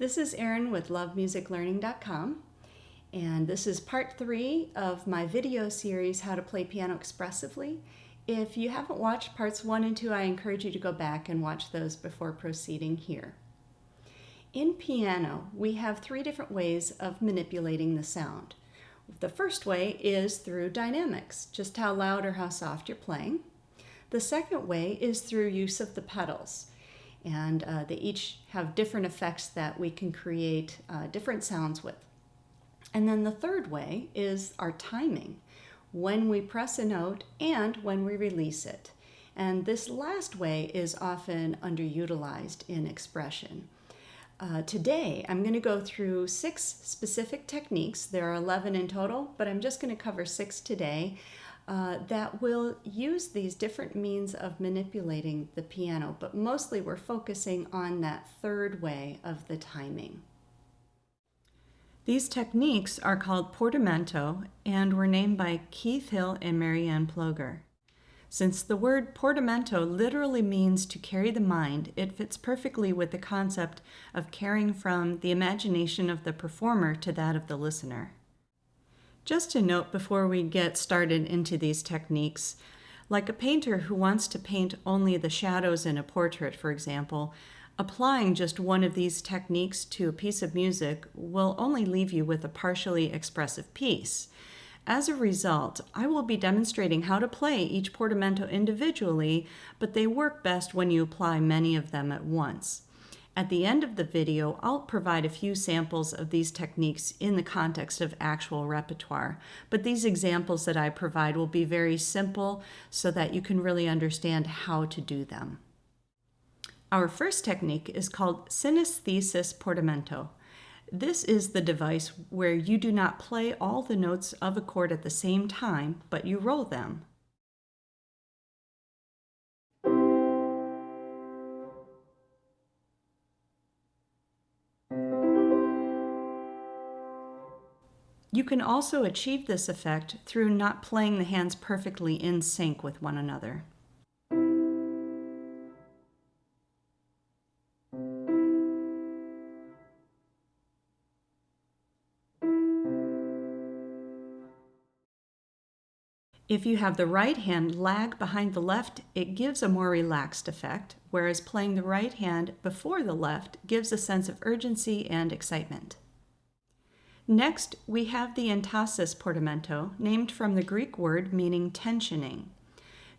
This is Erin with lovemusiclearning.com, and this is part 3 of my video series, How to Play Piano Expressively. If you haven't watched parts 1 and 2, I encourage you to go back and watch those before proceeding here. In piano, we have 3 different ways of manipulating the sound. The first way is through dynamics, just how loud or how soft you're playing. The second way is through use of the pedals. And they each have different effects that we can create different sounds with. And then the third way is our timing, when we press a note and when we release it. And this last way is often underutilized in expression. Today, I'm going to go through 6 specific techniques. There are 11 in total, but I'm just going to cover 6 today. That will use these different means of manipulating the piano, but mostly we're focusing on that third way of the timing. These techniques are called Portamento and were named by Keith Hill and Marianne Ploger. Since the word portamento literally means to carry the mind, it fits perfectly with the concept of carrying from the imagination of the performer to that of the listener. Just a note before we get started into these techniques, like a painter who wants to paint only the shadows in a portrait, for example, applying just one of these techniques to a piece of music will only leave you with a partially expressive piece. As a result, I will be demonstrating how to play each portamento individually, but they work best when you apply many of them at once. At the end of the video, I'll provide a few samples of these techniques in the context of actual repertoire, but these examples that I provide will be very simple so that you can really understand how to do them. Our first technique is called Synaesthesis Portamento. This is the device where you do not play all the notes of a chord at the same time, but you roll them. You can also achieve this effect through not playing the hands perfectly in sync with one another. If you have the right hand lag behind the left, it gives a more relaxed effect, whereas playing the right hand before the left gives a sense of urgency and excitement. Next, we have the Entasis Portamento, named from the Greek word meaning tensioning.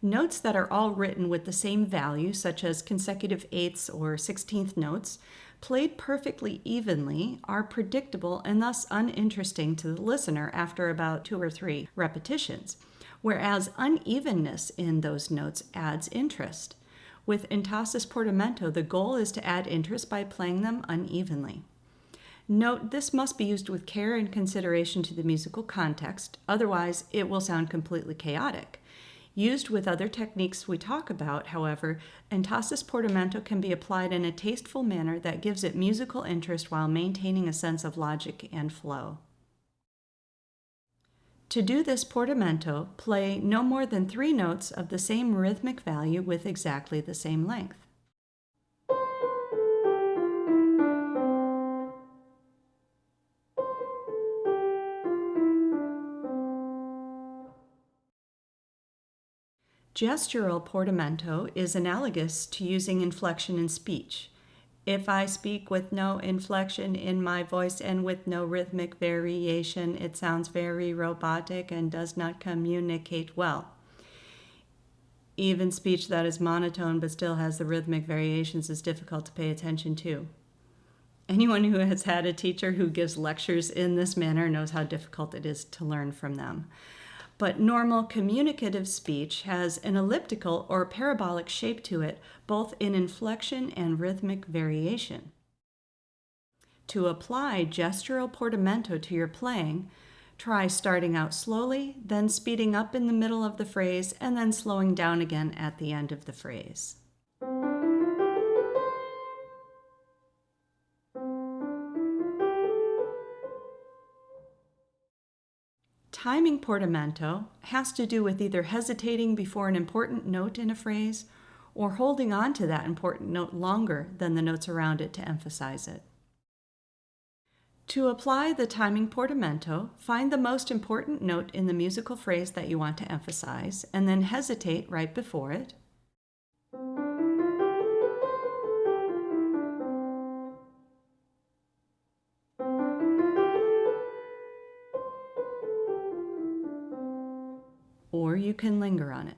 Notes that are all written with the same value, such as consecutive eighths or 16th notes, played perfectly evenly, are predictable and thus uninteresting to the listener after about 2 or 3 repetitions, whereas unevenness in those notes adds interest. With Entasis Portamento, the goal is to add interest by playing them unevenly. Note, this must be used with care and consideration to the musical context, otherwise it will sound completely chaotic. Used with other techniques we talk about, however, Entasis Portamento can be applied in a tasteful manner that gives it musical interest while maintaining a sense of logic and flow. To do this portamento, play no more than 3 notes of the same rhythmic value with exactly the same length. Gestural Portamento is analogous to using inflection in speech. If I speak with no inflection in my voice and with no rhythmic variation, it sounds very robotic and does not communicate well. Even speech that is monotone but still has the rhythmic variations is difficult to pay attention to. Anyone who has had a teacher who gives lectures in this manner knows how difficult it is to learn from them. But normal communicative speech has an elliptical or parabolic shape to it, both in inflection and rhythmic variation. To apply gestural portamento to your playing, try starting out slowly, then speeding up in the middle of the phrase, and then slowing down again at the end of the phrase. Timing portamento has to do with either hesitating before an important note in a phrase or holding on to that important note longer than the notes around it to emphasize it. To apply the timing portamento, find the most important note in the musical phrase that you want to emphasize, and then hesitate right before it. Or you can linger on it.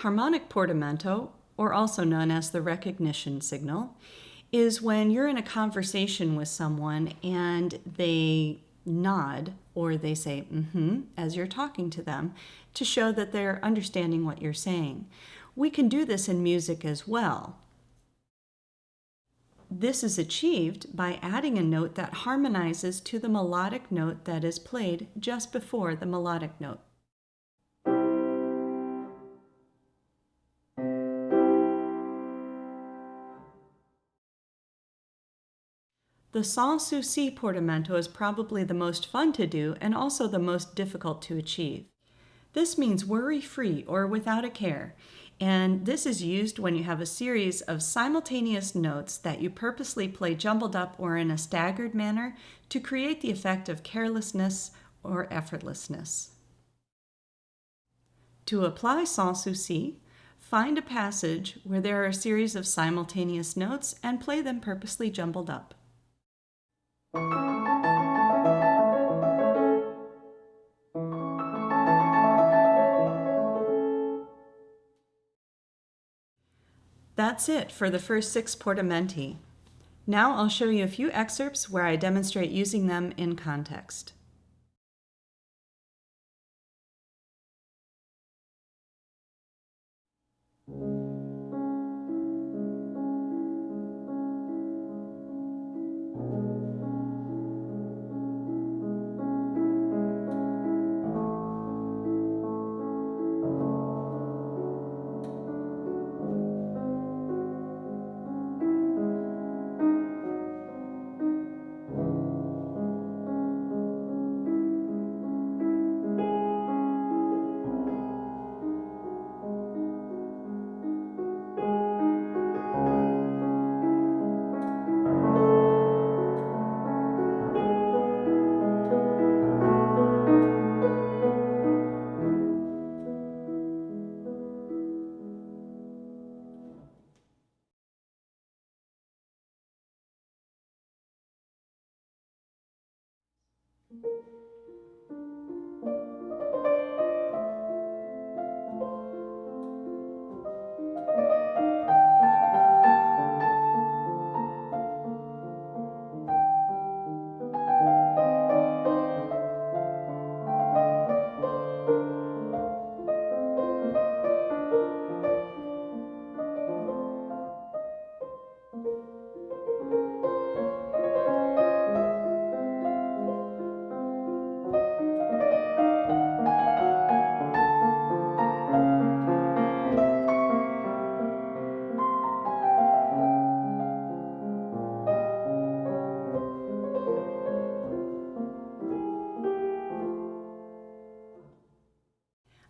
Harmonic portamento, or also known as the recognition signal, is when you're in a conversation with someone and they nod or they say mm-hmm as you're talking to them to show that they're understanding what you're saying. We can do this in music as well. This is achieved by adding a note that harmonizes to the melodic note that is played just before the melodic note. The Souci portamento is probably the most fun to do and also the most difficult to achieve. This means worry-free or without a care, and this is used when you have a series of simultaneous notes that you purposely play jumbled up or in a staggered manner to create the effect of carelessness or effortlessness. To apply Souci, find a passage where there are a series of simultaneous notes and play them purposely jumbled up. That's it for the first 6 portamenti. Now I'll show you a few excerpts where I demonstrate using them in context.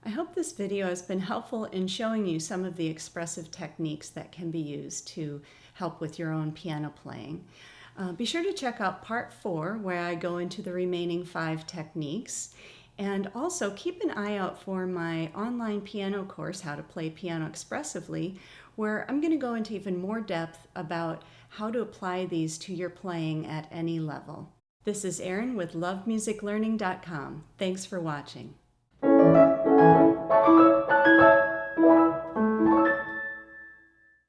I hope this video has been helpful in showing you some of the expressive techniques that can be used to help with your own piano playing. Be sure to check out part 4 where I go into the remaining 5 techniques. And also keep an eye out for my online piano course, How to Play Piano Expressively, where I'm going to go into even more depth about how to apply these to your playing at any level. This is Erin with lovemusiclearning.com. Thanks for watching.